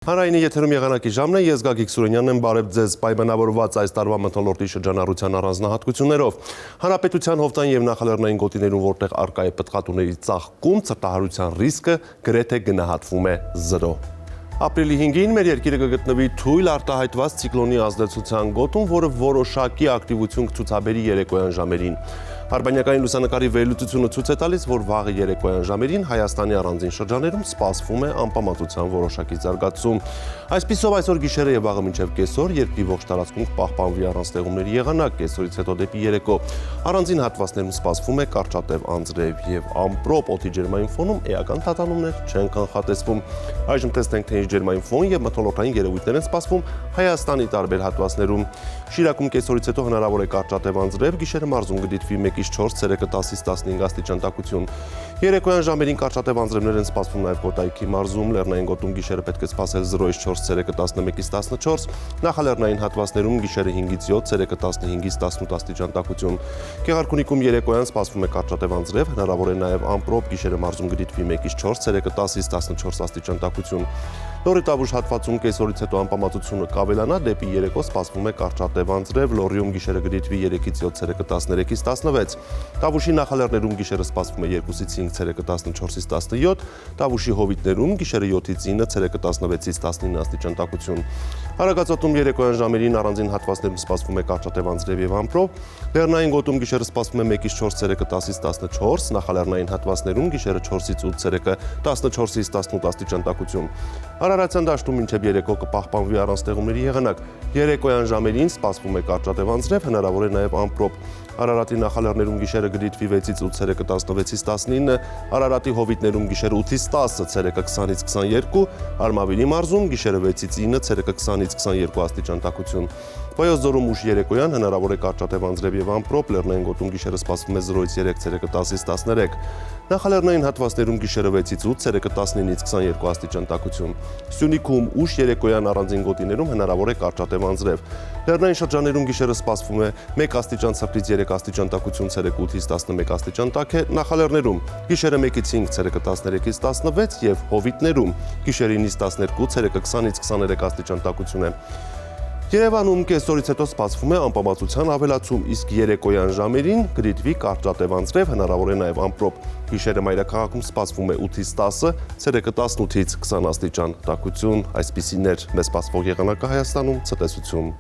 Հանրայինի եթերում եղանակի ժամն է, ես Գագիկ Սուրենյանն եմ, բարև ձեզ պայմանավորված այս տարվա մթնոլորտի շրջանառության առանձնահատկություններով։ Հանրապետության հովտային և նախալեռնային գոտիներում, որտեղ առկա է պտղատուների ծաղկում, ցրտահարության ռիսկը գրեթե գնահատվում է 0։ Ապրիլի 5-ին մեր երկիրը կգտնվի թույլ արտահայտված ցիկլոնի ազդեցության գոտում, որը որոշակի ակտիվություն կցուցաբերի երեկոյան ժամերին։ Արբանյակային լուսանկարի վերլուծությունը ցույց է տալիս, որ վաղը երեկոյան ժամերին Հայաստանի առանձին շրջաներում սպասվում է անպամատության որոշակի զարգացում։ Այսպիսով այսօր գիշերը եւ վաղը մինչեւ կեսօր երկրի ողջ տարածքում կպահպանվի առանց տեղումների եղանակ, կեսօրից հետո դեպի երեկո առանձին հատվածներում սպասվում է կարճատև անձրև եւ ամպրոպ, օդի ջերմային ֆոնում էական տատանումներ չեն կանխատեսվում։ Այժմ տեսնենք, թե ինչ ջերմային ֆոն եւ մթնոլորտային երևույթներ են սպասվում Հայաստանի տարբեր հատվածներում։ Շիրակում կեսօրից հետո հնարավոր է կարճատև անձրև, գիշերը մարզում կդիտվի 1-4, ցերեկը 10-ից 15 աստիճան տաքություն։ Երեկոյան ժամերին կարճատև անձրևներ են սպասվում նաև Կոտայքի մարզում, Լեռնային գոտում գիշերը պետք է սպասել 0-ից 4, ցերեկը 11-ից 14, նախալեռնային հատվածներում գիշերը 5-ից 7, ցերեկը 15-ից 18 աստիճան տաքություն։ Գեղարքունիքում երեկոյան սպասվում է կարճատև անձրև, հնարավոր է նաև ամպրոպ, գիշերը մարզում կդիտվի 1-ից 4, ցերեկը 10-ից 14 աստիճան տաքություն։ Լոռի Տավուշ հատվածում կեսօրից հետո անպամատությունը կավելանա, դեպի երեկո սպասվում է կարճատև անձրև, Լոռիում գիշերը կդիտվի 3-ից 7, ցերեկը 13-ից 16, Տավուշի նախալեռներում գիշերը սպասվում է 2-ից 5, ցերեկը 14-ից 17, Տավուշի հովիտներում գիշերը 7-ից 9, ցերեկը 16-ից 19 աստիճան տաքություն։ Արագածոտում երեկոյան ժամերին առանձին հատվածներում սպասվում է կարճատև անձրև եւ ամպրոպ, Լեռնային գոտում գիշերը սպասվում է 1-ից 4, ցերեկը 10-ից 14, նախալեռնային հատվածներում գիշերը 4-ից 8, ցերեկը 14-ից 18 աստիճան տաքություն։ Արարատյան դաշտում մինչև երեկո կպահպանվի առանց տեղումների եղանակ։ Երեկոյան ժամերին սպասվում է կարճատև անձրև, հնարավոր է նաև ամպրոպ։ Արարատի նախալեռներում գիշերը կդիտվի 6-ից 8, ցերեկը 16-ից 19, Արարատի հովիտներում գիշերը 8-ից 10, ցերեկը 20-ից 22, Արմավիրի մարզում գիշերը 6-ից 9, ցերեկը 20-ից 22 աստիճան տաքություն։ Վայոց ձորում ուշ երեկոյան հնարավոր է կարճատև անձրև եւ ամպրոպ, Լեռնային գոտում գիշերը սպասվում է 0-ից 3, ցերեկը 10-ից 13, նախալեռնային հատվածներում գիշերը 6-ից 8, ցերեկը 19-ից 22 աստիճան տաքություն։ Սյունիքում ուշ երեկոյան առանձին գոտիներում հնարավոր է կարճատև անձրև։ Լեռնային շրջաներում գիշերը սպասվում է 1 աստիճան ցրտից 3 աստիճան տաքություն, ցերեկը 8-ից 11 աստիճան տաք է, նախալեռներում գիշերը 1-ից 5, ցերեկը 13-ից 16 եւ հովիտներում գիշերը 9-ից 12, ցերեկը 20-ից 23 աստիճան տաքություն է։ Երևանում կեսօրից հետո սպասվում է անպամատության ավելացում, իսկ երեկոյան ժամերին կդիտվի կարճատև անձրև, հնարավոր է նաև ամպրոպ։ Գիշերը մայրաքաղաքում սպասվում է 8-ից 10, ցերեկը 18-ից 20 աստիճան տաքություն, այսպիսիներ մեզ սպասվող եղանակը Հայաստանում, ցտեսություն։